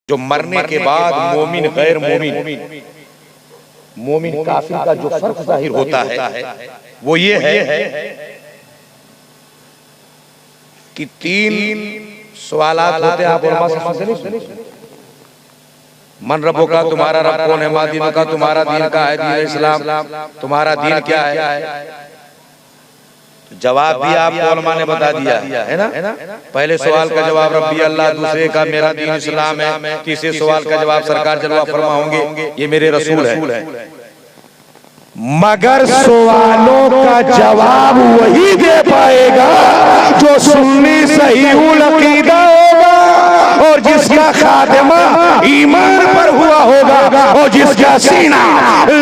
जो मरने के बाद मोमिन गैर मोमिन मोमिन काफिर का जो फर्क जाहिर होता है वो ये है कि तीन सवालात होते हैं। आप उलमा से नहीं मन रबो का, तुम्हारा रब कौन है, मादीनों का, तुम्हारा दीन का है, दीन इस्लाम, तुम्हारा दीन क्या है। जवाब भी आपको उलमा ने बता दिया है ना। पहले सवाल का जवाब रब्बी अल्लाह, दूसरे का मेरा दीन इस्लाम है, तीसरे सवाल का जवाब सरकार जलवा फरमा होंगे ये मेरे रसूल है। मगर सवालों का जवाब वही दे पाएगा जो सुन्नी सहीहुल अकीदा होगा और जिसका खातिमा ईमान पर हुआ होगा और जिसका सीना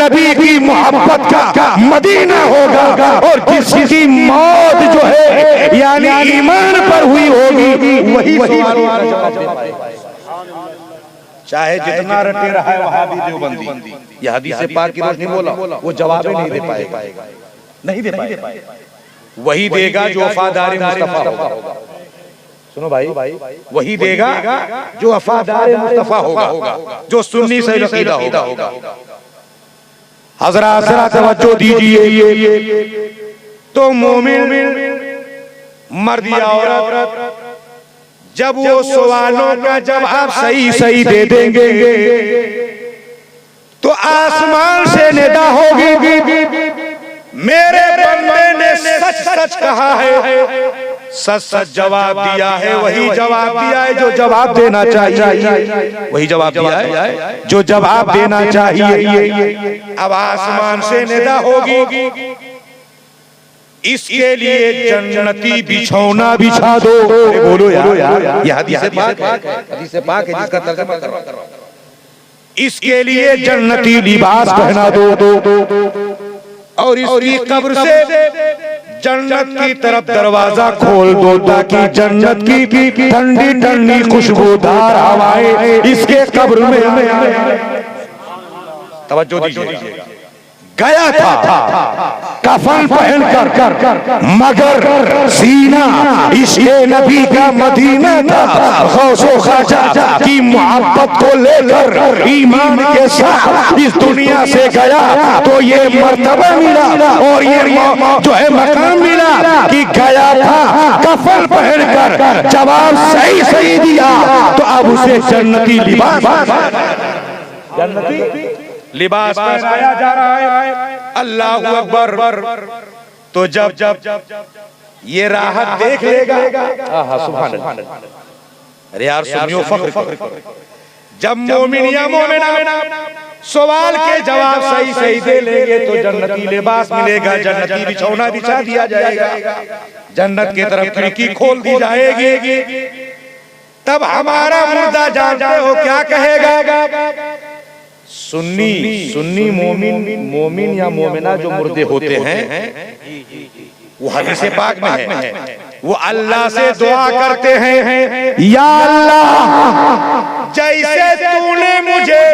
नबी की मोहब्बत का मदीना होगा और जिसकी मौत जो है यानी ईमान पर हुई होगी वही सवालों का जवाब दे पाएगा। चाहे जितना रटे रहा है वहाबी देवबंदी, यह हदीस पाक की रोशनी बोला, वो जवाब नहीं दे पाएगा, नहीं दे पाएगा। वही देगा जो वफादार मुस्तफा होगा। सुनो भाई, वही देगा जो वफादार मुस्तफा होगा, जो सुन्नी सही अकीदा होगा। हज़रात तवज्जो दीजिए, तो मोमिन मर्द या औरत जब वो सवालों का जवाब सही दे देंगे तो आसमान से निदा होगी, मेरे बंदे ने सच कहा है, सच जवाब दिया है, वही जवाब दिया है जो जवाब देना चाहिए, वही जवाब दिया है जो जवाब देना चाहिए। अब आसमान से निदा होगी, इसके लिए जन्नती बिछौना बिछा दो। बोलो यार, ये हदीस पाक है जिसका तर्जुमा कर रहा हूं। इसके लिए जन्नती लिबास पहना दो और इसकी कब्र से जन्नत की तरफ दरवाजा खोल दो ताकि जन्नत की ठंडी ठंडी खुशबूदार हवाएं इसके कब्र में आए। तवज्जो दीजिए, गया था कफन पहन कर मगर सीना इश्क़े नबी का मदीना था। गौसो ख्वाजा की मोहब्बत को लेकर ईमान के साथ इस दुनिया से गया तो ये मर्तबा मिला और ये जो है मकाम मिला कि गया था कफन पहन कर, जवाब सही दिया तो अब उसे जन्नती लिबास पहनाया जा रहा है। अल्लाहु अकबर। तो जब ये राहत देख लेगा, सुभान अल्लाह, अरे यार सुनियो फख्र, जब मोमिन या मोमिना सवाल के जवाब सही दे लेंगे तो जन्नती लिबास मिलेगा, जन्नती बिछौना बिछा दिया जाएगा, जन्नत की तरफ खिड़की खोल दी जाएगी। तब हमारा मुर्दा जानते हो क्या कहेगा? सुन्नी मोमिन या मोमिना जो मुर्दे होते हैं वो हदीस पाक में है, वो अल्लाह से दुआ करते हैं, या अल्लाह जैसे तूने मुझे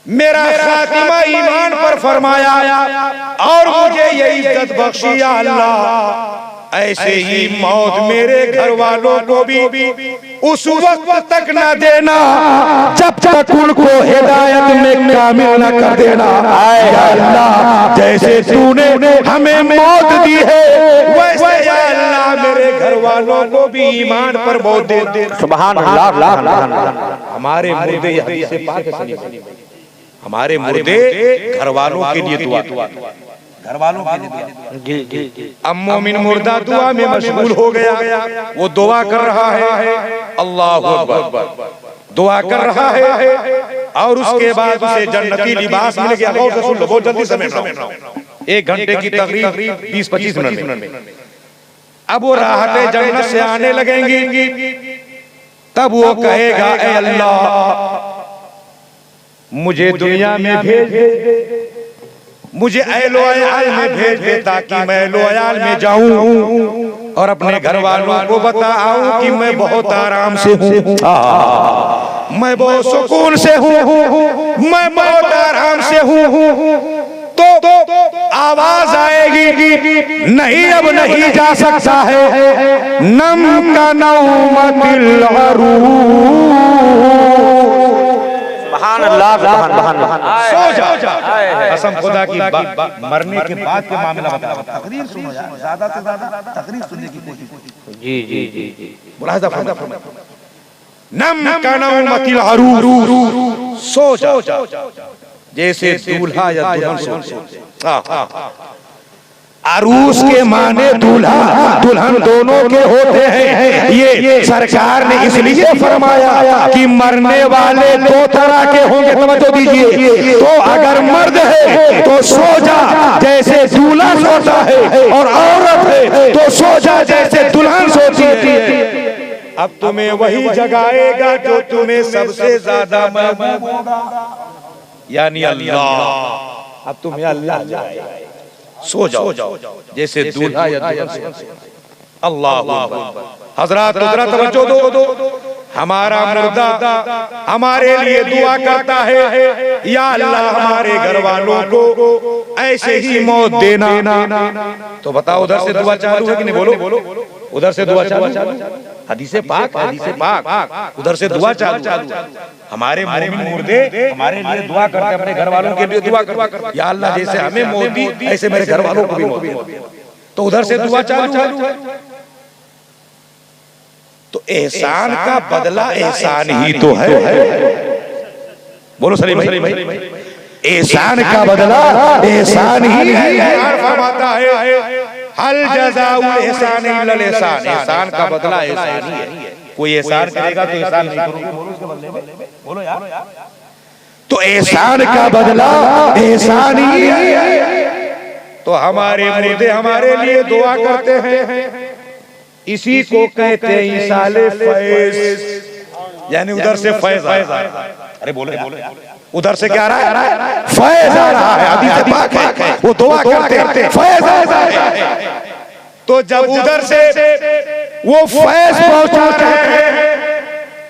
मेरा खातिमा ईमान पर फरमाया और मुझे ये इज्जत बख्शी, या अल्लाह ऐसे ही मौत मेरे घर वालों को भी उस वक्त तक न देना जब तक उनको हिदायत में कामिल न कर देना। आए अल्लाह जैसे तूने हमें मौत दी है वैसे या अल्लाह मेरे घर वालों को भी ईमान पर मौत दे दे। सुभान अल्लाह। हमारे मुर्दे हदीस पाक है, हमारे मुर्दे घर वालों के लिए दुआ, घर वालों के लिए। अब मोमिन मुर्दा दुआ में मशगूल हो गया, वो दुआ कर रहा है, अल्लाहु अकबर, दुआ कर रहा है और उसके बाद उसे जन्नती लिबास मिल गया। गौर से सुन लो, बहुत जल्दी समेट रहा हूं, 1 घंटे की तकरीब 20-25 मिनट में। अब वो राहतें जन्नत से आने लगेंगी, तब वो कहेगा, ऐ अल्लाह मुझे दुनिया में भेज दे, मुझे अहलो अयाल में भेज दे ताकि मैं अहलो अयाल में जाऊं और अपने घर वालों को बताऊं कि मैं बहुत आराम से हूं, मैं बहुत सुकून से हूं, मैं बहुत आराम से हूं। तो आवाज आएगी, नहीं अब नहीं जा सकता है, नम का नौमतिल अरूह अल्लाह सुभान अल्लाह। सो जा। कसम खुदा की मरने के बाद के मामला बता। तकरीर सुनो यार, ज्यादा से ज्यादा तकरीर सुनने की कोशिश करो। जी जी जी जी मुलाहिजा फरमाइए। नम कनौमतिल अरूर, सो जा जैसे दूल्हा या दुल्हन सो। अरूस के माने दूल्हा दुल्हन दोनों के होते हैं। ये सरकार ने इसलिए फरमाया कि मरने वाले दो तरह के होंगे, तवज्जो दीजिए। तो अगर मर्द है तो सो जा जैसे दूल्हा सोता है, और औरत है तो सो जा जैसे दुल्हन सोती है। अब तुम्हें वही जगाएगा जो तुम्हें सबसे ज्यादा महबूब होगा, यानी अल्लाह। अब तुम्हें अल्लाह जगाएगा। सो जाओ जैसे दूल्हा या दुल्हन। अल्लाह हजरात तवज्जो दो। हमारा मुर्दा हमारे लिए दुआ करता है, या अल्लाह हमारे घर वालों को ऐसे ही मौत देना। तो बताओ उधर से दुआ चालू है कि नहीं? बोलो उधर से दुआ चालू। हदीसे पाक उधर से दुआ चालू। हमारे मोमिन मुर्दे हमारे लिए दुआ करते हैं, अपने घर वालों के लिए दुआ करते, या अल्लाह जैसे हमें मौत दी ऐसे मेरे घर वालों को भी मौत दे। तो उधर से दुआ चालू है। तो एहसान का बदला एहसान ही तो है। बोलो सलीम भाई, एहसान का बदला एहसान ही है। फरमाता है हल जज़ाउल एहसान इल्लल एहसान, एहसान का बदला एहसान ही है। कोई एहसान करेगा तो एहसान नहीं करोगे, बोलो यार। तो एहसान का बदला एहसान ही है। तो हमारे मुर्दे हमारे लिए दुआ करते हैं, इसी को कहते हैं इसाले फैज, यानी उधर से फैज आ रहा है। अरे बोलो उधर से क्या आ रहा है? फैज आ रहा है। हदीस पाक है, वो दुआ करते हैं फैज आ रहा है। तो जब उधर से वो फैज पहुंचाते हैं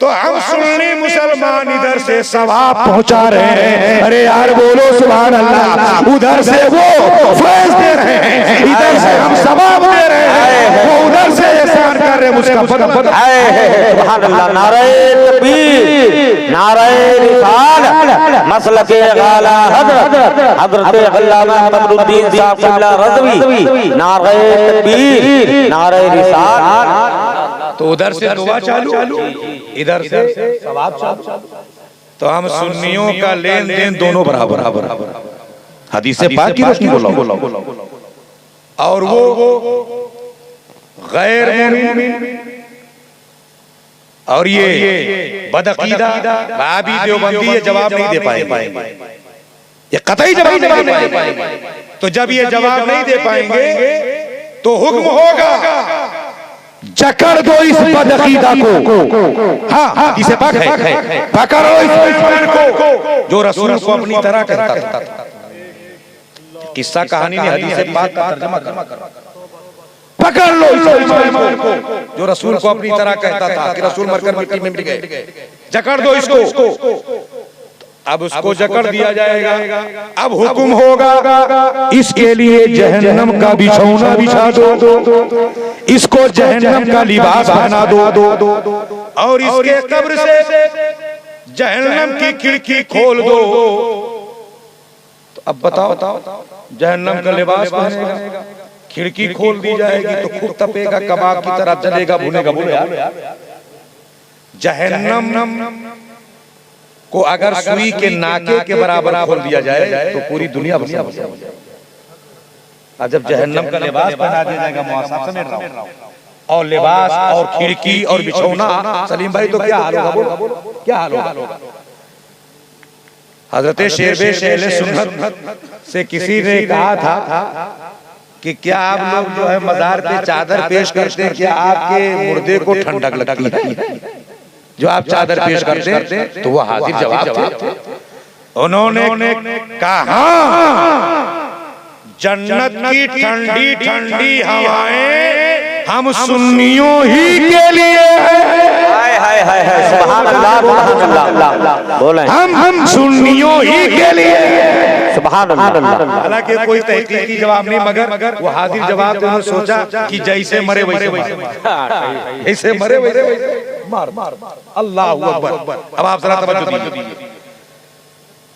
तो हम सुन्नी मुसलमान इधर से सवाब पहुंचा रहे हैं। अरे यार बोलो सुभान अल्लाह। उधर से वो फैज दे रहे हैं, इधर से हम सवाब दे रहे हैं। वो उधर से एहसान कर रहे हैं, उसका फर्क है। सुभान अल्लाह। नारे तकबीर, नारे रिसालत, मसलके आला हजरत अल्लामा कमरुद्दीन साहब क़िबला रज़वी। नारे तकबीर, नारे रिसालत। तो उधर से दुआ चालू, इधर से सवाब चालू। तो हम सुन्नियों का लेन देन दोनों बराबर। हदीस पाक की रोशनी बोलो। और वो गैर मुमिन और ये बदअकीदा वहाबी देवबंदी ये जवाब नहीं दे पाएंगे, ये कतई जवाब नहीं दे पाएंगे। तो जब ये जवाब नहीं दे पाएंगे तो हुक्म होगा जकड़ दो इस बदअकीदा को। हाँ इसे पाक है, पकड़ो इस दुश्मन को जो रसूल को अपनी तरह करता था। किस्सा कहानी में हदीस पाक का तर्जुमा कर। पकड़ लो इस दुश्मन को जो रसूल को अपनी तरह कहता था कि रसूल मरकर मिट्टी में मिट गए। जकड़ दो इसको। अब उसको जकड़ दिया जाएगा। अब हुक्म होगा इसके लिए जहन्नम का बिछौना बिछा दो, इसको जहन्नम का लिबास पहना दो, और इसके कब्र से जहन्नम की खिड़की खोल दो। तो अब बताओ जहन्नम का लिबास पहनेगा, खिड़की खोल दी जाएगी तो खूब तपेगा, कबाब की तरह जलेगा, भुनेगा। बोलो यार, जहन्नम को अगर सुई के नाके के बराबर खोल दिया जाए तो पूरी दुनिया बस। जब जहन्नम का लिबास पहना दिया जाएगा, मुआसाब समेट रहा हूं, और लिबास और खिड़की और बिछौना, सलीम भाई तो क्या हाल होगा? बोलो क्या हाल होगा? हजरत शेरबे शेले सुन्नत से किसी ने कहा था कि क्या आप लोग जो है मजार पे चादर पेश करते हैं, क्या आपके मुर्दे को ठंडक लगती है? जो आप चादर पेश करते हैं तो वो हाजिर जवाब थे। उन्होंने कहा जन्नत की ठंडी ठंडी हवाएं हम सुन्नियों ही के लिए है। सुभान अल्लाह, सुभान अल्लाह। बोले हम सुन्नियों ही के लिए। सुभान अल्लाह। हालांकि कोई तहकीकी जवाब नहीं, मगर वो हाजिर जवाब उन्होंने सोचा कि जैसे मरे वैसे ऐसे मरे वैसे मार। अल्लाह अकबर। अब आप जरा तवज्जो दीजिए।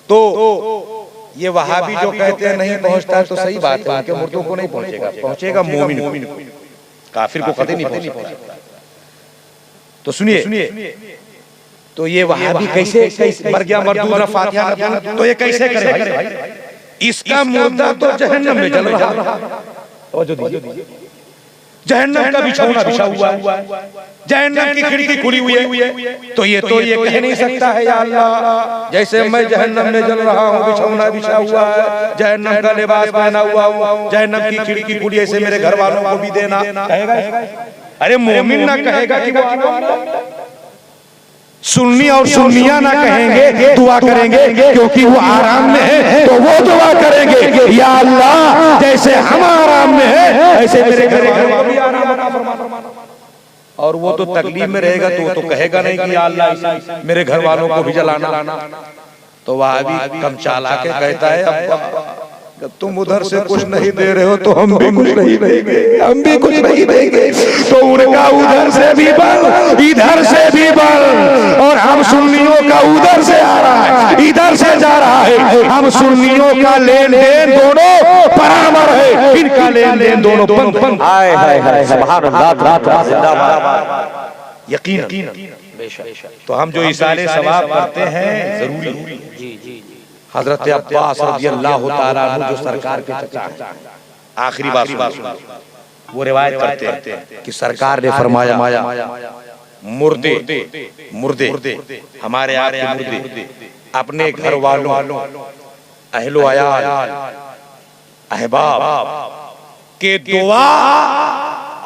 तो ये वहाबी जो कहते हैं नहीं पहुंचता है तो सही बात है, उनके मुर्दों को नहीं पहुंचेगा, पहुंचेगा मोमिन को, काफिर को कभी नहीं पहुंच सकता। तो सुनिए, तो ये वहाबी कैसे मर गया मरदूद फातिहा न पढ़ा, तो ये कैसे करे भाई? इसका मुर्दा तो जहन्नम में जल रहा, जहन्नम का बिछौना बिछा हुआ है, जहन्नम की खिड़की खुली हुई है, तो ये कह नहीं सकता है या अल्लाह जैसे मैं जहन्नम में जल रहा हूँ, बिछौना बिछा हुआ है, जहन्नम का लिबास पहना हुआ हूँ, जहन्नम की खिड़की खुली, ऐसे मेरे घर वालों को भी देना, कहेगा? अरे मोमिन ना कहेगा कि वो सुन्नी और सुन्निया ना कहेंगे, दुआ करेंगे क्योंकि वो आराम में है, तो वो दुआ करेंगे या अल्लाह जैसे हम आराम में है ऐसे मेरे घर वालों को भी आराम अता फरमा। और वो तो तकलीफ में रहेगा तो वो तो कहेगा नहीं कि या अल्लाह मेरे घर वालों को भी जलाना। तो वह भी कम चाला के कहता है अब्बा तुम उधर से कुछ नहीं दे रहे हो तो हम भी कुछ नहीं देंगे, हम भी कुछ नहीं देंगे। तो उनका उधर से भी बल, इधर से भी बल, और हम सुन्नियों का उधर से आ रहा है, इधर से जा रहा है। हम सुन्नियों का लेन देन दोनों बराबर है, इनका लेन देन दोनों बंद। हाय हाय हाय सुभान अल्लाह, जिंदाबाद। यकीन तो हम जो इसाले सवाब करते हैं जरूरी। हजरत अब्बास रज़ियल्लाहु ताला अन्हु जो सरकार के चचा हैं, आखिरी बात सुनो, वो रिवायत करते हैं कि सरकार ने फरमाया मुर्दे हमारे आपके मुर्दे अपने घर वालों, अहलो अयाल, अहबाब के दुआ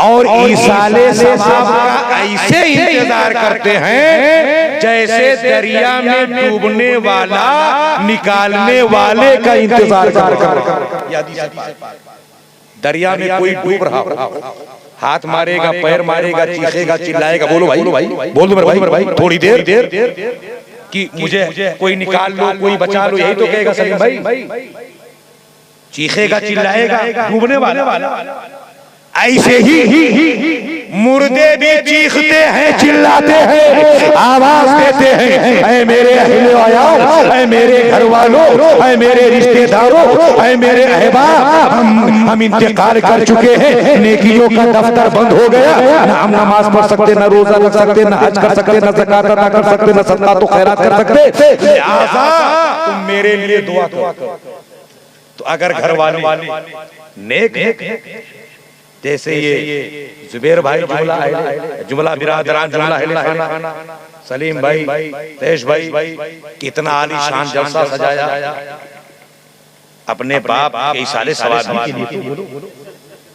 और इसाले सवाब का ऐसे इंतजार करते हैं जैसे दरिया में डूबने वाला निकालने वाले का इंतजार कर। दरिया में कोई डूब रहा हो, हाथ मारेगा, पैर मारेगा, चीखेगा, चिल्लाएगा, बोलो भाई, बोल दो मेरे भाई, थोड़ी देर कि मुझे कोई निकाल लो, कोई बचा लो, यही तो कहेगा सलीम भाई। चीखेगा, चिल्लाएगा, डूबने वाला। ऐसे ही मुर्दे भी चीखते हैं, चिल्लाते हैं, आवाज देते हैं, ऐ मेरे अहले अयाल, ऐ मेरे घर वालों, ऐ मेरे रिश्तेदारों, ऐ मेरे अहबाब, हम इंतकाल कर चुके हैं, नेकियों का दफ्तर बंद हो गया, ना हम नमाज पढ़ सकते, ना रोजा रख सकते, ना हज कर सकते, ना ज़कात अदा कर सकते, ना सदका तो खैरात कर सकते, लिहाजा तुम मेरे लिए दुआ करो। तो अगर घर वाले नेक जैसे ये जुबैर भाई जुमला बिरादरान जुमला सलीम भाई, तेज भाई, कितना आलीशान जलसा सजाया अपने बाप के इसाले सवाब के लिए,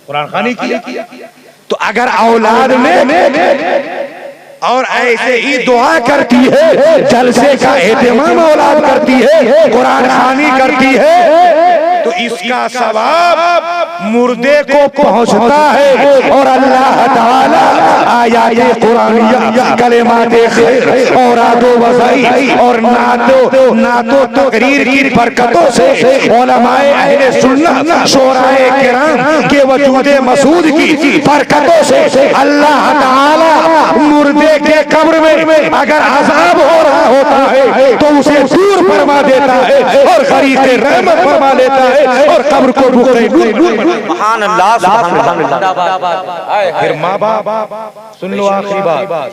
कुरान खानी के लिए। तो अगर औलाद में और ऐसे ही दुआ करती है, जलसे का एहतमाम औलाद करती है, कुरान खानी करती है, तो इसका सवाब मुर्दे को पहुंचता है। और अल्लाह ताला आयाते कुरानिया, कलेमाते खैर और आदो वज़ाई और नातो तकरीर की बरकतों से उलमाए अहले सुन्नत शोराए किराम के वजूदे मसूद की बरकतों से अल्लाह ताला मुर्दे के कब्र में अगर अज़ाब हो रहा होता है तो उसे दूर फरमा देता है और खरीदे रहमत फरमा लेता है और कब्र को नूर। सुभान अल्लाह, सुभान अल्लाह। फिर माँ बाप सुन लो, आखिरी बात,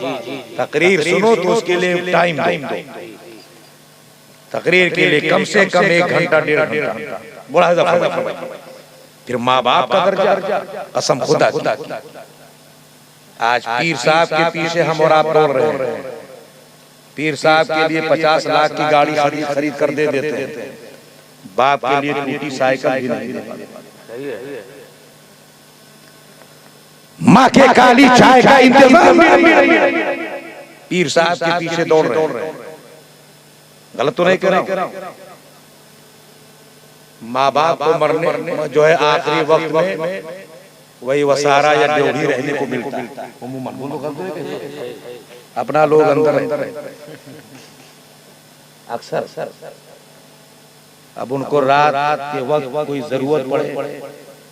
तकरीर सुनो तो उसके लिए टाइम दो, तकरीर के लिए कम से कम 1 घंटा 1.5 घंटा बड़ा ज़बरदस्त। फिर माँ बाप का दर्जा, कसम खुदा की, आज पीर साहब के पीछे हम और आप दौड़ रहे हैं, पीर साहब के लिए 50 लाख की गाड़ी खरीद कर दे देते हैं, बाप के लिए टूटी साइकिल भी नहीं देते, माँ के काली चाय का इंतजाम भी नहीं है, पीर साहब के पीछे दौड़ रहे हैं। गलत तो नहीं कर रहा हूं? माँ बाप को मरने जो है आखिरी वक्त में वही वसारा या ड्योढ़ी रहने को मिलता है, अपना लोग अंदर अक्सर। अब उनको रात के वक्त कोई जरूरत पड़े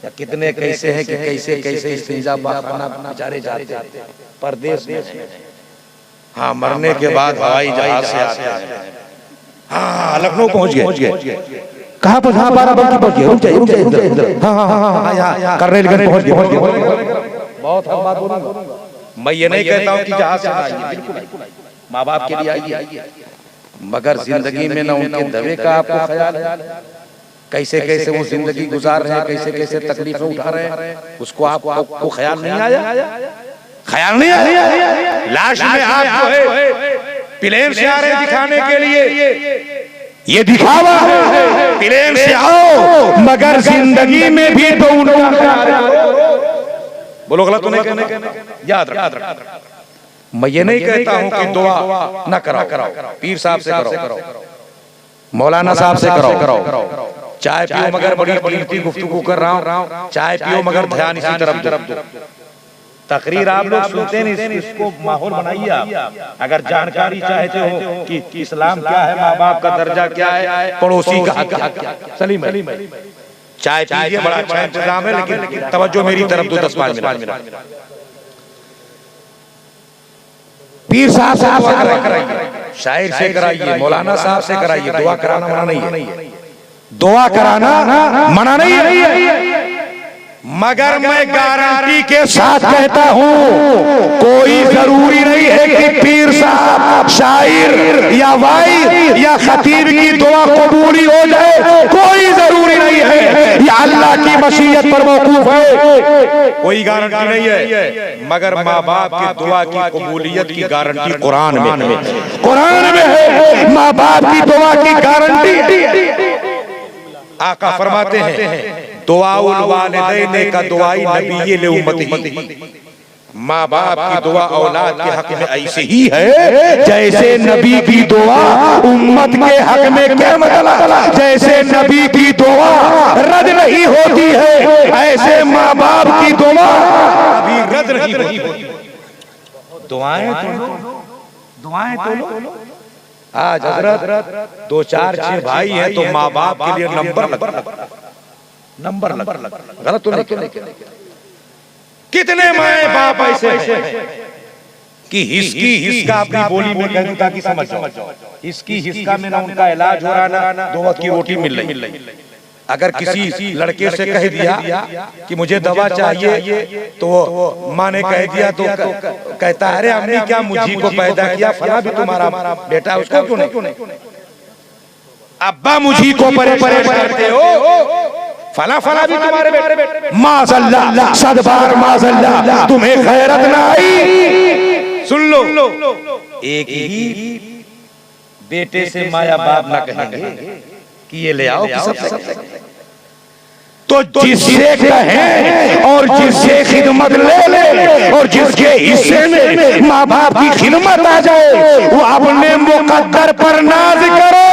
या कितने कैसे हैं कि कैसे इस्तिंजा खाना बेचारे जाते हैं परदेश में। हाँ, मरने के बाद हवाई जहाज से आते हैं, हाँ लखनऊ पहुंच गए। कहाँ पर? हाँ, बाराबंकी पहुंच गए। रुक जाइए, रुक जाइए, इधर। हाँ हाँ हाँ हाँ, यहाँ करनेलगंज पहुंच गए। बहुत हम बात बोलूंगा। मैं ये नहीं कहता हूँ कि जहाज से आइए, बिल्कुल माँ बाप के लिए आइए, मगर जिंदगी में ना उनके दबे का आपको ख्याल है, कैसे कैसे वो जिंदगी गुजार रहे हैं, कैसे कैसे तकलीफें उठा रहे हैं, उसको आपको ख्याल नहीं आया? ख्याल नहीं आया? लाश में आप जो है प्लेन से आ रहे दिखाने के लिए, ये दिखावा है, प्लेन से आओ, मगर जिंदगी में भी तो उनका बोलो गलत तो नहीं कहने, याद रख। मैं ये नहीं कहता हूं कि दुआ ना कराओ, पीर साहब से करो, मौलाना साहब से करो, चाय पियो मगर बड़ी कीमती गुफ्तगू कर रहा हूं, चाय पियो मगर ध्यान इसी तरफ दो। तकरीर आप लोग सुनते नहीं, इसको माहौल बनाइए आप। अगर जानकारी चाहते हो कि इस्लाम क्या है, माँ बाप का दर्जा क्या है, पड़ोसी का हक क्या है, सलीम चाय पीजिए, बड़ा अच्छा इंतजाम है, लेकिन तवज्जो मेरी तरफ दो 10-5 मिनट। पीर साहब से दुआ कराइए, शायर से कराइए, मौलाना साहब से कराइए, दुआ कराना मना नहीं है, दुआ कराना मना नहीं है, मगर मैं गारंटी के साथ कहता हूँ कोई जरूरी नहीं है कि पीर साहब, शायर या वाइज या खतीब की दुआ कबूली हो जाए, कोई जरूरी नहीं है, या अल्लाह की मशीयत पर मौकूफ है, कोई गारंटी नहीं है, मगर माँ बाप की दुआ की कबूलियत की गारंटी कुरान में है, माँ बाप की दुआ की गारंटी आका फरमाते हैं, दुआउल वालिदैन का दुआई नबी ले उम्मती, माँ बाप की दुआ औलाद के हक में ऐसे ही है जैसे नबी की दुआ उम्मत के हक में, क्या मतलब, जैसे नबी की दुआ रद्द नहीं होती है, ऐसे माँ बाप की दुआ कभी रद्द नहीं होती। दुआएं तो लो। आज हजरत 2-4-6 भाई हैं तो माँ बाप के लिए नंबर लग गलत तो नहीं। कितने माए बाप ऐसे हैं कि हिस्का अपनी बोली में कह दूं ताकि समझ जाओ, हिस्का में ना उनका इलाज हो रहा ना 2 वक्त की रोटी मिल रही। अगर किसी लड़के से कह दिया कि मुझे दवा चाहिए तो माँ ने कह दिया तो कहता है अरे हमने क्या मुझी को पैदा किया, फला भी तुम्हारा बेटा, उसको क्यों नहीं, अब्बा मुझी को परेशान करते हो, फला भी तुम्हारे बेटे, माज़अल्लाह, सदबार माज़अल्लाह, तुम्हें खैरत ना आई। सुन लो, एक ही बेटे से माया बाप ना कहेंगे कि ये ले आओ, तो जिससे कहें और जिससे खिदमत ले और जिसके हिस्से में माँ बाप की खिदमत आ जाए, वो अपने मुकद्दर पर नाज करे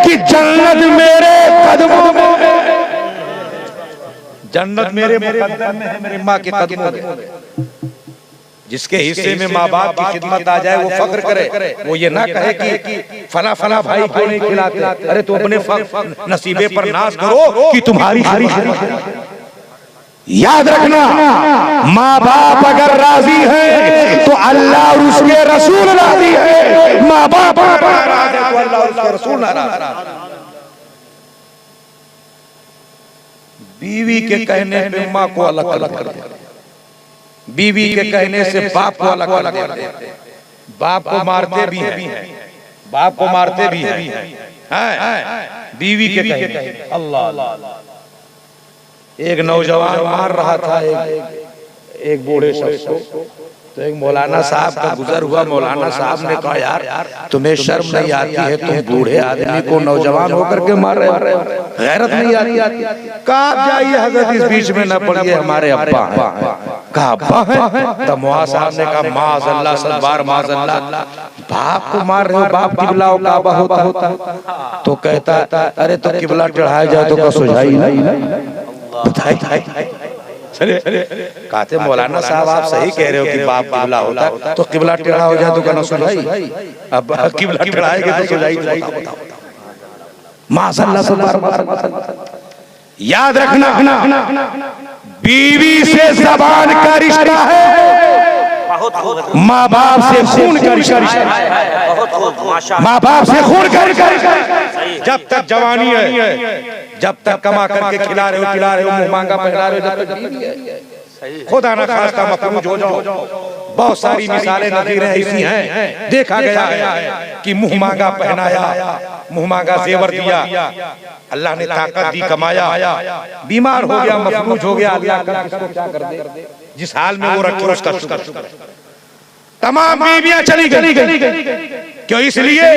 कि जन्नत मेरे कदमों में है, जन्नत मेरे मुकद्दर में है, मेरी माँ के कदमों में। जिसके हिस्से में माँ बाप की खिदमत आ जाए वो फख्र करे, वो ये ना कहे कि फला भाई क्यों नहीं खिलाते, अरे तो अपने नसीबे पर नाज करो कि तुम्हारी याद रखना, माँ बाप अगर राजी है तो अल्लाह और उसके रसूल राजी है, माँ बाप नाराज है तो अल्लाह और उसके रसूल नाराज है। बीवी के कहने पे माँ को अलग कर दिया, बीवी के कहने से बाप को अलग कर देते, बाप को मारते भी हैं, बीवी के कहने। अल्लाह, एक नौजवान मार रहा था एक बूढ़े शख्स को, तो एक मौलाना साहब का गुजर हुआ, मौलाना साहब ने कहा यार तुम्हें शर्म नहीं आती है, तुम बूढ़े आदमी को नौजवान होकर के मार रहे हो, गैरत नहीं आती? कहा जाइए हजरत इस बीच में न पड़िए, हमारे अब्बा हैं। कहा अब्बा हैं? तो मुआ साहब ने कहा माज़अल्लाह, सदबार माज़अल्लाह, बाप को मार रहे हो, बाप किबला और काबा होता। तो कहता अरे तो किबला चढ़ाया जाए तो क्या सुझाई नहीं, कहते मौलाना साहब आप सही कह रहे हो कि बाप किबला होता, तो किबला टेढ़ा हो जाए तो क्या सुझाई, अब किबला टेढ़ाएंगे तो सुझाई। माज़अल्लाह, याद रखना बीवी से ज़बान का रिश्ता है, माँ बाप से खून कर माँ बाप से खून कर जब तक जवानी है, जब तक कमा करके खिला रहे हो मुंह मांगा पहना रहे हो, जब तक खुदा ना खास्ता मफलूज हो जाओ। बहुत सारी मिसालें नज़ीरें ऐसी हैं, देखा गया है कि मुंह मांगा पहनाया, मुंह मांगा जेवर दिया, अल्लाह ने ताकत दी, कमाया, बीमार हो गया, मफलूज हो गया, अल्लाह का किसको क्या कर दे, जिस हाल में वो रखे उसका शुक्र। तमाम बीवियां चली गई, क्यों? इसलिए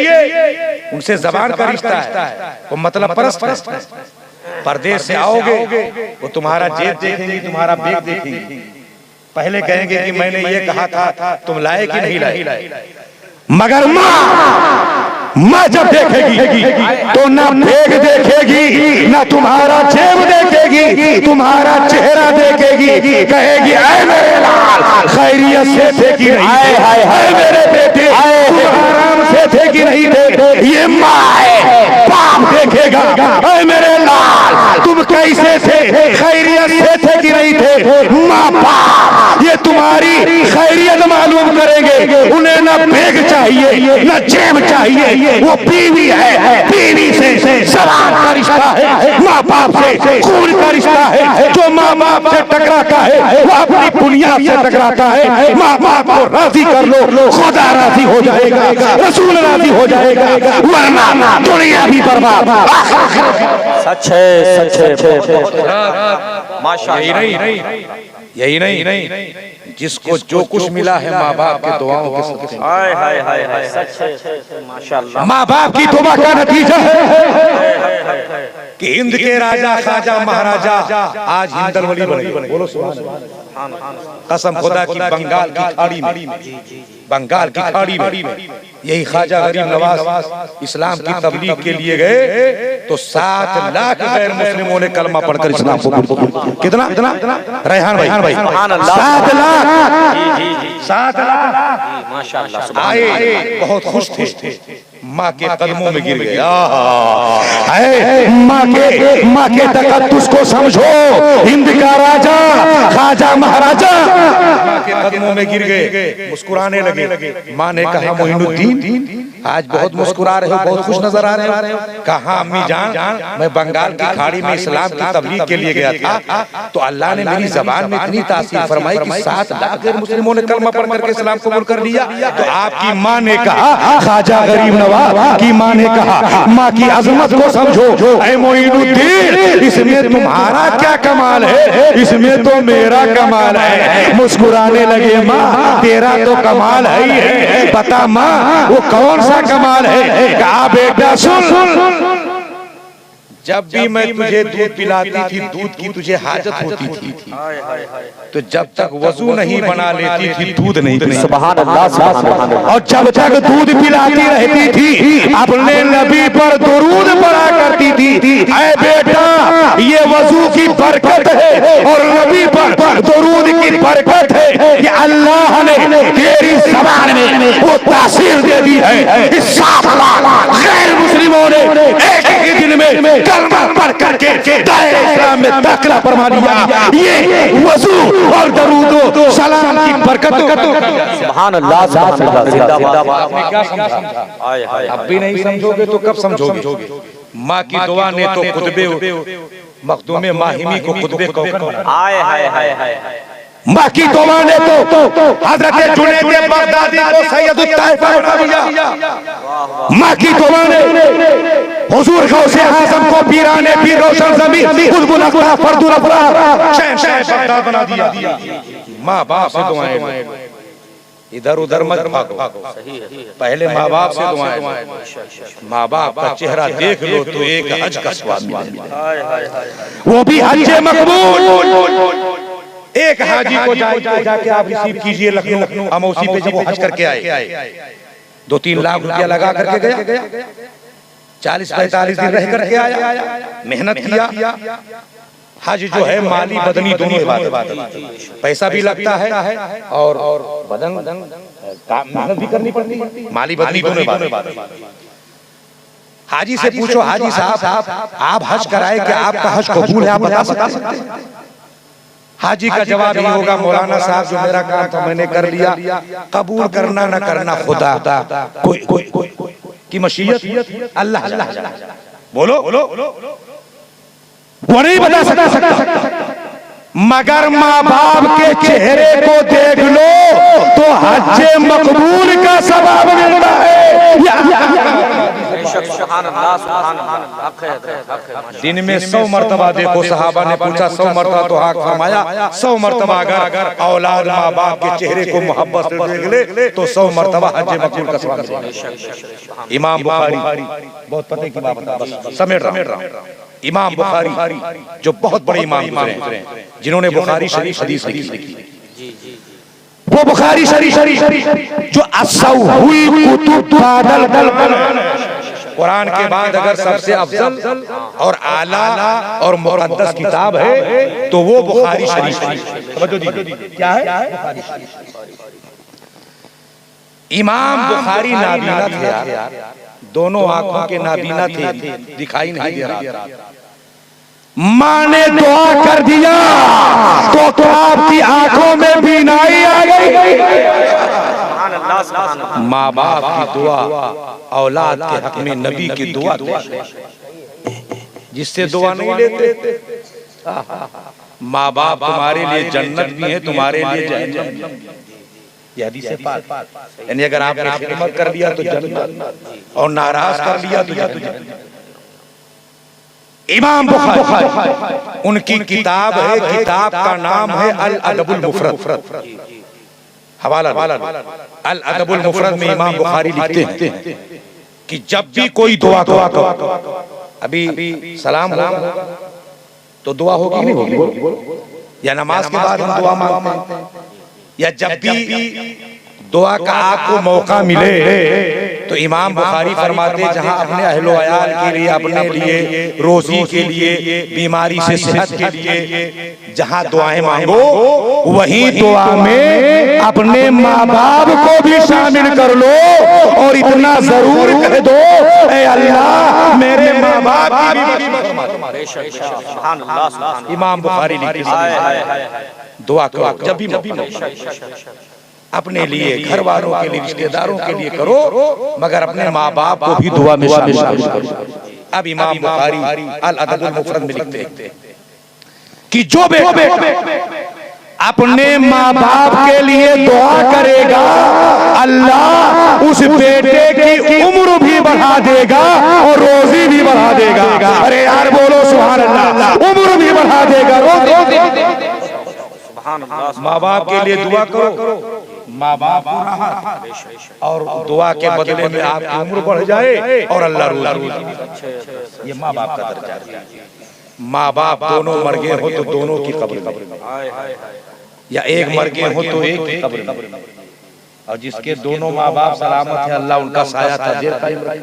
उनसे जबान का रिश्ता है, वो मतलब परस्त है। परदेश से आओगे वो तुम्हारा जेब देखेंगी, तुम्हारा बैग देखेंगी, पहले कहेंगे कि मैंने ये कहा था, तुम लाए कि नहीं लाए। मगर माँ जब देखेगी तो ना बैग देखेगी, ना तुम्हारा जेब देखेगी, तुम्हारा चेहरा देखेगी, कहेगी ऐ मेरे लाल खैरियत से थे कि नहीं, ऐ मेरे बेटे आराम से थे कि नहीं थे। ये माँ है, बाप देखेगा ऐ मेरे लाल तुम कैसे थे, खैरियत से थे कि नहीं थे। माँ बाप ये तुम्हारी खैरियत मालूम करेंगे, उन्हें ना बैग चाहिए ना जेब चाहिए, वो बीवी है, बीवी से सलाम का रिश्ता है, माँ बाप से खून का रिश्ता है। जो माँ बाप से टकराता है वो अपनी बुनियाद से टकराता है। माँ बाप को राजी कर लो, खुदा राजी हो जाएगा, रसूल राजी हो जाएगा, वरना दुनिया भी बर्बाद। सच है, सच है, माशाअल्लाह। यही नहीं, जिसको जो कुछ मिला है माँ बाप के दुआओं के सदक़े। हाय हाय हाय हाय, सच है, माशाअल्लाह। माँ बाप की दुआ का नतीजा है कि हिंद के राजा खाजा महाराजा आज हिंदल वली बने। बोलो सुभान अल्लाह। कसम खुदा की बंगाल की खाड़ी में, बंगाल की खाड़ी में यही ख्वाजा गरीब नवाज इस्लाम की तबलीग के लिए गए तो 7 लाख गैर मुस्लिमों ने कलमा पढ़कर इस्लाम कबूल किया। कितना रेहान भाई 7 लाख माशाअल्लाह आए, बहुत खुश थे, माँ के कदमों में गिर गए। माँ के तकद्दुस को समझो, हिंद का राजा ख्वाजा महाराजा माँ के कदमों में गिर गए, मुस्कुराने लगे। माँ ने कहा मोइनुद्दीन आज बहुत मुस्कुरा रहे हो, बहुत खुश नजर आ रहे हो। कहा अम्मी जान मैं बंगाल की खाड़ी में इस्लाम की तबलीग के लिए गया था तो अल्लाह ने मेरी जबान में इतनी तासीर फरमाई कि 7 लाख गैर मुस्लिमों ने कलमा पढ़ करके इस्लाम कबूल कर लिया। तो आपकी माँ ने कहा, ख्वाजा गरीब नवाज की माँ ने कहा, माँ की अजमत को समझो ऐ मोइनुद्दीन, इसमें तुम्हारा क्या कमाल है, इसमें तो मेरा कमाल है। मुस्कुराने लगे, माँ तेरा तो कमाल है ही है, बता माँ वो कौन सा कमाल है। कहा बेटा सुन, जब भी मैं तुझे दूध पिलाती थी, दूध की तुझे हाजत होती थी, तो जब तक वजू नहीं बना लेती थी दूध नहीं पीती। सुभान अल्लाह, सुभान अल्लाह। और जब तक दूध पिलाती रहती थी अपने नबी पर दुरूद पढ़ा करती थी। ऐ बेटा ये वजू की बरकत है और नबी पर दुरूद की बरकत है कि अल्लाह ने तेरी ज़बान में वो तासीर दे दी है। इस 7 लाख गैर मुस्लिमों ने एक ही दिन में कलमा पढ़ करके दायरे इस्लाम में दाखिला फरमा लिया। ये वजू और दरूद सलाम की बरकत। सुभान अल्लाह, सुभान अल्लाह, जिंदाबाद। आपने क्या समझा? अब भी नहीं समझोगे तो कब समझोगे? माँ की दुआ ने तो खुतबे मखदूम माहिमी को खुतबे कौकन बना। हाय हाय हाय हाय, माँ की दुआ ने तो हज़रत जुनैद बगदादी को सैयदुत ताइफा बना दिया। माँ की दुआ ने हुजूर गौसे आज़म को पीराने पीर रोशन ज़मीन बुलबुल अख्तर फर्दुल अबरार शहंशाह बगदाद बना दिया। माँ बाप से दुआएं लो, इधर उधर मत भागो, पहले माँ बाप से दुआएं लो। माँ बाप का चेहरा देख लो तो एक हज का स्वाद मिलेगा, वो भी हज मकबूल। एक हाजी को जाके आप रिसीव कीजिए लखनऊ अमौसी पे, जब वो हज करके आए 2-3 लाख रुपया लगा करके गया, 40-45 दिन रह करके आया, मेहनत किया। हज जो है माली बदनी दोनों इबादत, पैसा भी लगता है और बदन मेहनत भी करनी पड़ती है, माली बदनी दोनों इबादत। हाजी से पूछो, हाजी साहब आप हज कराए कि आपका हज कबूल है, आप बता सकते हैं? हाजी का जवाब ये होगा, मौलाना साहब जो मेरा काम था मैंने कर लिया, कबूल करना न करना खुदा कोई की मशीयत, अल्लाह। बोलो वो नहीं बता सकता, मगर माँ बाप के चेहरे को देख लो तो हज मकबूल का सवाब मिलता है। दिन में 100 मरतबा देखो, सहाबा ने पूछा 100 मरतबा, तो हाँ फरमाया 100 मरतबा अगर औलाद माँ बाप के चेहरे को मोहब्बत से देख ले तो 100 मरतबा हज मकबूल का सवाब मिलेगा। इमाम बुखारी, बहुत पते की बात बस समेट रहा हूं, इमाम बुखारी जो बहुत बड़े इमाम गुजरे हैं, जिन्होंने बुखारी शरीफ हदीस लिखी, वो बुखारी शरीफ जो असौ हुई कुतुब बादल कुरान के बाद अगर सबसे अफजल और आला और मुकद्दस किताब है तो वो बुखारी शरीफ है। क्या है? इमाम बुखारी नाबीना थे यार, दोनों आंखों के नाबीना थे, दिखाई नहीं दे रहा। माँ ने दुआ कर दिया तो आपकी आंखों में बीनाई आ गई। माँ बाप की दुआ औलाद के हक में नबी की दुआ, जिससे दुआ नहीं लेते। माँ बाप तुम्हारे लिए जन्नत भी है, तुम्हारे लिए जहन्नम। यह हदीस है पाक, यानी अगर आपने खिदमत कर लिया तो जन्नत, और नाराज कर लिया तो जहन्नम। इमाम बुखारी उनकी किताब है, किताब का नाम है अल अदबुल मुफरद। हवाला अल अदबुल मुफरद में इमाम बुखारी लिखते हैं कि जब भी कोई दुआ करो, अभी सलाम होगा तो दुआ होगी नहीं होगी, या नमाज के बाद हम दुआ मांगते हैं, या जब भी दुआ का आपको मौका मिले तो इमाम बुखारी फरमाते जहां अपने अहलो अयाल के लिए, अपने लिए, रोजी के लिए, बीमारी से सेहत के लिए जहां दुआएं मांगो, वही दुआ में अपने माँ बाप को भी शामिल कर लो और इतना जरूर कह दो, ऐ अल्लाह मेरे माँ बाप की भी। इमाम बुखारी लिखते दुआ करो जब भी अपने लिए, घर वालों के लिए, रिश्तेदारों के लिए करो, मगर अपने माँ बाप को भी दुआ में शामिल करो। अब इमाम बुखारी अल अदबुल मुफरद में लिखते हैं कि जो अपने माँ बाप के लिए दुआ करेगा, अल्लाह उस बेटे की उम्र भी बढ़ा देगा और रोजी भी बढ़ा देगा। अरे यार बोलो सुभान अल्लाह, उम्र भी बढ़ा देगा, रोजी। माँ बाप के लिए दुआ करो, माँ बाप को राहत, और दुआ के बदले में आपकी उम्र बढ़ जाए और अल्लाह रोजी। ये माँ बाप का दर्जा है। माँ बाप दोनों मर गए हो तो दोनों की कब्र में, या एक मर गए हो तो एक की कब्र में, और जिसके दोनों माँ बाप सलामत है अल्लाह उनका साया ताजेर कायम रखे।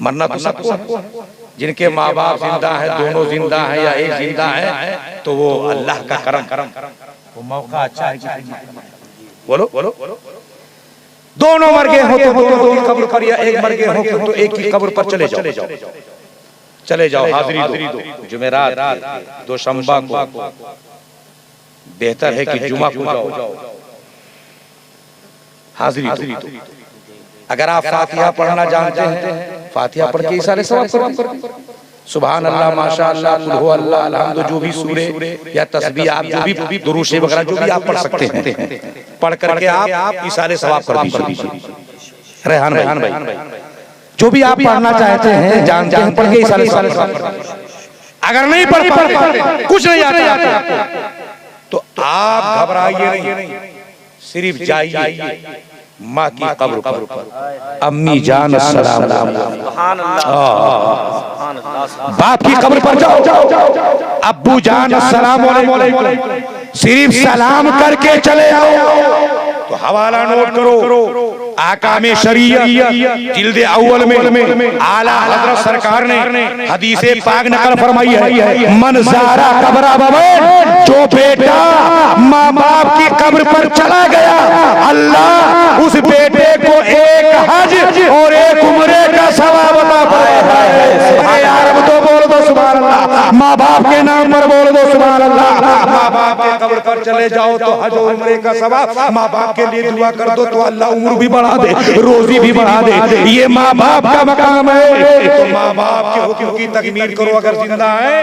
मरना तो सबको, जिनके माँ बाप जिंदा है, दोनों जिंदा है या एक जिंदा है, तो वो अल्लाह का करम, वो मौका अच्छा है। बोलो दोनों मर गए हो तो दोनों की कब्र पर, या एक मर गए हो तो एक की कब्र पर चले जाओ हाजिरी दो। जुमेरात दो शंबा को बेहतर है कि जुमा को जाओ, हाजिरी दो। अगर आप फातिहा पढ़ना जानते हैं, फातिहा पढ़ के इशारे सवाब करो। सुभान अल्लाह, माशा अल्लाह, कुल हु अल्लाह, अलहम्दु, जो भी सूरे या तस्बीह आप जो भी दुरूद शरीफ वगैरह जो भी आप पढ़ सकते हैं, पढ़ करके आप इशारे सवाब कर दीजिए। रेहान भाई जो भी आप पढ़ना चाहते हैं जान पढ़ के इशारे सवाब। अगर नहीं पढ़ पाते, कुछ नहीं आता तो आप घबराइए नहीं, सिर्फ जाइए माँ की कब्र पर, अम्मी जान अस्सलाम, बाप की कब्र पर जाओ, अब्बू जान अस्सलाम वालेकुम, सिर्फ सलाम करके चले आओ। तो हवाला नोट करो, आकामे शरीयत जिल्द अव्वल में आला हजरत सरकार ने हदीसे पाक नकल फरमाई है, मन ज़ारा कब्र अबवैन, जो बेटा माँ बाप की कब्र पर चला गया, अल्लाह उस बेटे को एक हज और एक उम्रे का सवाब अता फरमाता है। यार तो बोल दो सुभान अल्लाह, माँ बाप के नाम पर बोल दो सुभान अल्लाह। कब्र पर चले जाओ तो हज और उम्रे का सवाब, माँ बाप के लिए दुआ कर दो तो अल्लाह उम्र भी बढ़ा दे, रोजी भी बढ़ा दे। ये माँ बाप का मकाम है। तो माँ बाप के हुक्म की तकमील करो अगर जिंदा है,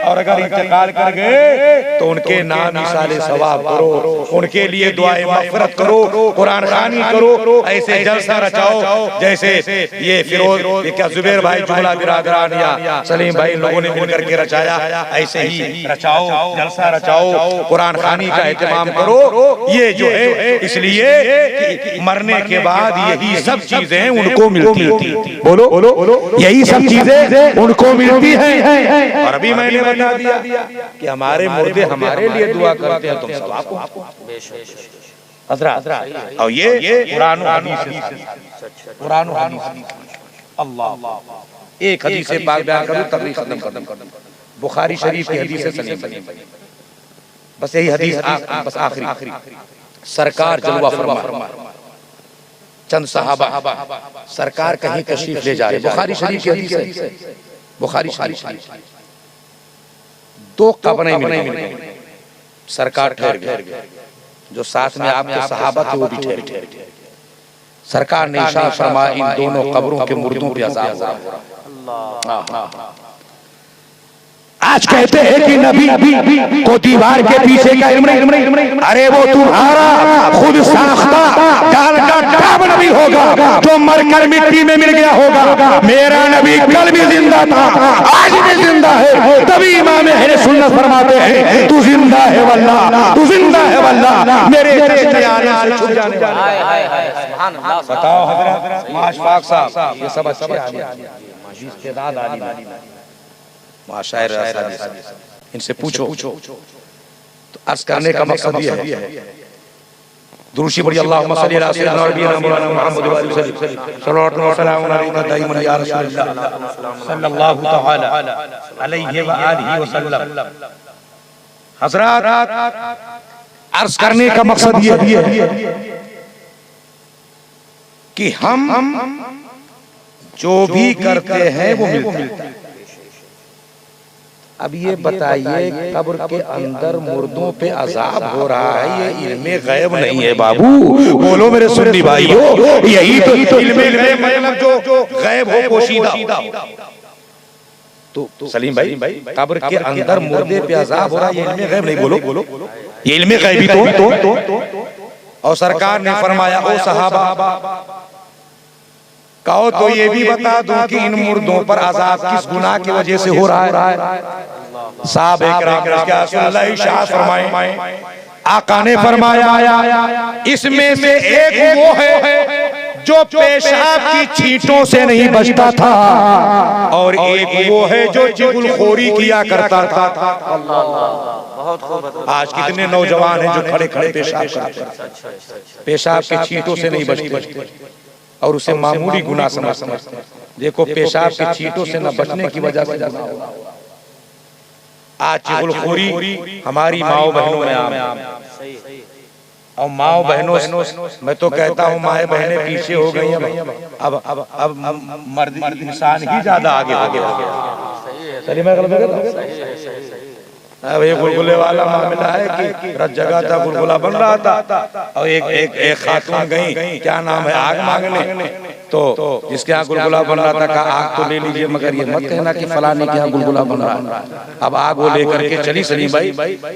और अगर इंतकाल कर गए तो उनके नाम इसाले सवाब करो, उनके लिए दुआए मग़फ़िरत करो, कुरान ख़वानी करो, ऐसे जलसा रचाओ जैसे ये फिरोज ये क्या जुबैर भाई जुमला बिरादरान या सलीम भाई लोगों ने मिलकर के रचाया, ऐसे ही रचाओ, जलसा रचाओ, कुरान ख़वानी का एहतमाम करो। ये जो है इसलिए कि मरने के बाद यही सब चीजें उनको मिलती हैं। बोलो यही सब चीजें उनको मिलती हैं। और अभी मैंने बता दिया कि हमारे मुर्दे हमारे लिए दुआ करते हैं, तुम सब आपको हज़रात। और ये कुरान और हदीस से, कुरान और हदीस, अल्लाह एक हदीस से पाक बयान करूं तकरीर खत्म कर दूं। बुखारी शरीफ की हदीस से सलीम, बस यही हदीस बस आखिरी। सरकार जलवा फरमा, चंद सहाबा सरकार कहीं तशरीफ ले जा रहे, बुखारी शरीफ की हदीस है, बुखारी शरीफ, दो कब्रें मिली, सरकार ठहर गए, जो साथ में आपके सहाबा थे वो भी ठहर गए। सरकार ने इशारा फरमाया इन दोनों कब्रों के मुर्दों पे अज़ाब हो रहा। आज कहते हैं कि नबी को दीवार के पीछे का इल्म नहीं, अरे वो तुम्हारा खुद साख्ता डाल का डाब नबी होगा जो मरकर मिट्टी में मिल गया होगा। मेरा नबी कल भी जिंदा था, आज भी जिंदा है। तभी इमाम अहले सुन्नत फरमाते हैं तू जिंदा है वल्लाह, तू जिंदा है वल्लाह, मेरे चश्मे आने से छुप जाने वाला। बताओ हज़रत माशफाक साहब, ये सब अच्छे आलिम इस्तेदाद आलिम माशायर, इनसे पूछो तो अर्ज करने का मकसद ये है, दुरूशी पढ़िए अल्लाहुम्मा सल्ली अला सय्यिदिना नबीना मौलाना मुहम्मद व आलिहि वसल्लम सल्लल्लाहु अलैहि या रसूलल्लाह सल्लल्लाहु तआला अलैहि व आलिहि वसल्लम। हज़रात अर्ज करने का मकसद ये है कि हम जो भी करते हैं वो मिलता है। अब ये बताइए कब्र के अंदर मुर्दों पे अजाब हो रहा है, ये इल्मे गैब नहीं है बाबू। बोलो मेरे सुन्नी भाइयों, यही तो इल्मे गैब मतलब जो गैब हो पोशीदा। तो सलीम भाई कब्र के अंदर मुर्दे पे अजाब हो रहा है, ये इल्मे गैब नहीं। बोलो ये इल्मे गैब ही तो। और सरकार ने फरमाया ओ सहाबा कहो तो ये भी बता दूं कि इन मुर्दों पर अजाब किस गुनाह की वजह से हो रहा है। साहब इरशाद फरमाए, आका ने फरमाया इसमें से एक वो है जो पेशाब की छींटों से नहीं बचता था, और एक वो है जो चुगलखोरी किया करता था। आज कितने नौजवान हैं जो खड़े खड़े पेशाब करते हैं, पेशाब की छींटों से नहीं बचते और उसे मामूली गुनाह समझते हैं। देखो पेशाब के छींटों से न बचने की वजह से आज चुगलखोरी हमारी माओ बहनों में आम, और माओ बहनों मैं तो कहता हूँ माए बहनें पीछे हो गई हैं, अब मर्द इंसान ही ज्यादा आगे हो गया। अब ये गुलगुले वाला मामला है कि रत जगह था गुलगुला बन रहा था और एक खातून गई, क्या नाम है, आग मांगने, तो जिसके यहाँ गुलगुला बन रहा था कहा आग तो ले लीजिए मगर ये मत कहना कि फलाने के यहाँ गुलगुला बन रहा है। अब आग वो लेकर के चली सलीम भाई,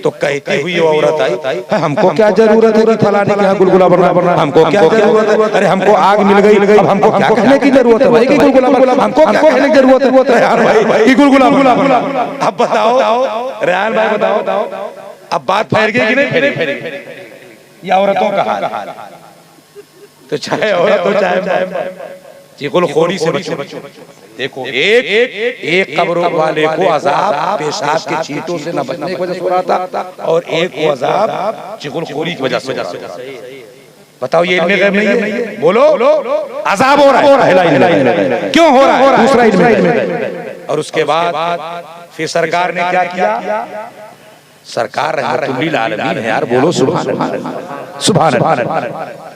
तो कहती हुई औरत आई हमको क्या जरूरत है कि फलाने के यहाँ गुलगुला बन रहा है, हमको क्या जरूरत है, अरे हमको आग मिल गई, अब हमको क्या कहने की जरूरत है भाई कि गुलगुला, हमको क्या कहने की जरूरत है यार भाई गुलगुला। अब बताओ रेहान भाई, बताओ अब बात फैल गई कि नहीं फैली? या औरतों का हाल, तो चाहे औरत हो चाहे चुगलखोरी से बचो। देखो एक कब्र वाले को अजाब पेशाब के छींटों से न बचने की वजह से हो रहा था, और एक को अजाब चुगलखोरी की वजह से हो रहा था। बताओ ये इल्मे गैब नहीं है? बोलो अजाब हो रहा है, क्यों हो रहा है? दूसरा इल्मे। और उसके बाद फिर सरकार ने क्या किया? सरकार रहमतुल्लिल आलमीन है यार, बोलो सुभान अल्लाह, सुभान अल्लाह।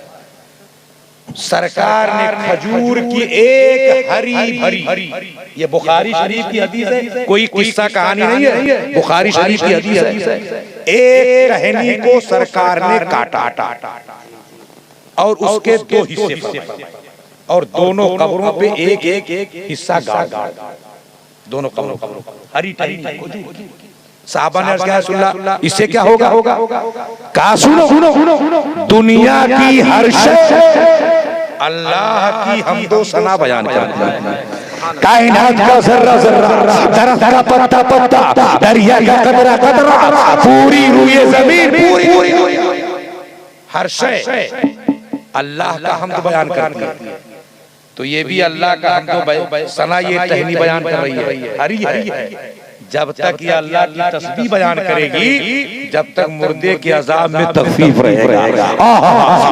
सरकार ने खजूर की एक हरी भरी, ये बुखारी शरीफ की हदीस है, कोई किस्सा कहानी नहीं है, बुखारी शरीफ की हदीस है। एक टहनी को सरकार ने काटा और उसके दो हिस्से बनाए और दोनों कब्रों पे एक एक हिस्सा गाड़, दोनों कब्रों हरी टहनी। साहबा ने अर्ज़ किया रसूलल्लाह, इससे क्या होगा? कहा सुनो, दुनिया की हर शय अल्लाह की हमदो सना बयान करती है। कायनात का जर्रा जर्रा, दरख्त का पत्ता पत्ता, दरिया का कतरा कतरा, पूरी रूए जमीन, पूरी हर शय अल्लाह का हमद बयान करती है। तो ये भी अल्लाह का हमदो सना ये टहनी बयान कर रही है, हरी है। जब तक ये अल्लाह की तस्बीह बयान करेगी, जब तक मुर्दे के अजाब में तखफीफ रहेगा।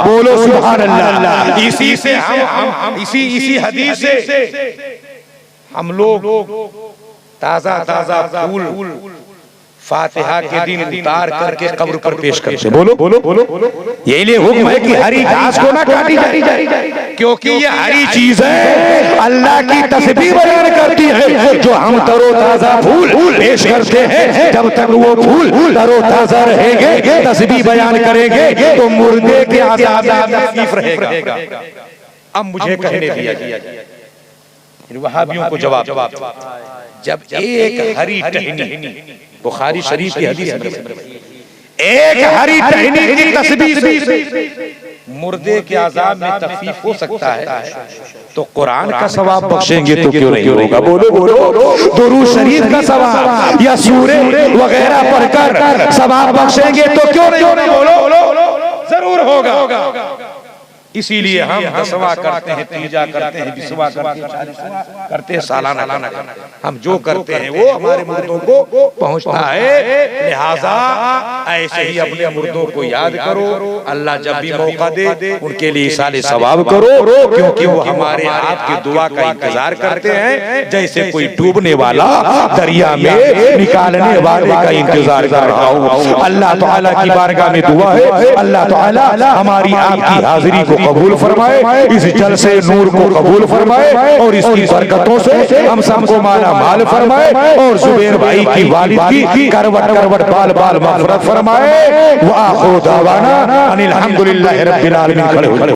बोलो सुभान अल्लाह। इसी से हम इसी हदीस से हम लोग ताजा फूल फातिहा के दिन उतार करके कब्र पर पेश करते। बोलो ये लिए हुक्म है कि हरी घास को ना काटी जाए, क्योंकि ये हरी चीज है, अल्लाह की तस्बीह बयान करती है। जो हम तरोताजा फूल पेश करते हैं, जब तक वो फूल तरोताजा रहेंगे, तस्बीह बयान करेंगे, तो मुर्दे के आजाद तकलीफ रहेगा। अब मुझे कहने दिया, वहाबियों को जवाब, जब एक हरी टहनी, बुखारी शरीफ की हदीस है, एक हरी टहनी की तस्बीह से मुर्दे के आजाब में तखफीफ हो सकता है, तो कुरान का सवाब बख्शेंगे तो क्यों नहीं होगा? बोलो दुरूद शरीफ का सवाब या सूरे वगैरह पढ़कर सवाब बख्शेंगे तो क्यों नहीं होगा? बोलो जरूर होगा। इसीलिए हम दसवां करते हैं, तीजा करते हैं, बिस्वा करते हैं, सालाना हम जो करते हैं वो हमारे मुर्दों को पहुंचता है। लिहाजा ऐसे ही अपने मुर्दों को याद करो, अल्लाह जब भी मौका दे उनके लिए इसाले सवाब करो, क्योंकि वो हमारे आपकी दुआ का इंतजार करते हैं, जैसे कोई डूबने वाला दरिया में निकालने वाले का इंतजार कर रहा हूँ। अल्लाह ताला की बारगाह में दुआ है, अल्लाह ताला हमारी आपकी हाजिरी को कबूल फरमाए, इस जलसे नूर को कबूल फरमाए और इसकी बरकतों से हम सबको माला माल फरमाए और जुबैर भाई की वालिद की करवट बाल बाल मग़फ़िरत फरमाए। व आखिरु दावाना अनिल हम्दुलिल्लाहि रब्बिल आलमीन।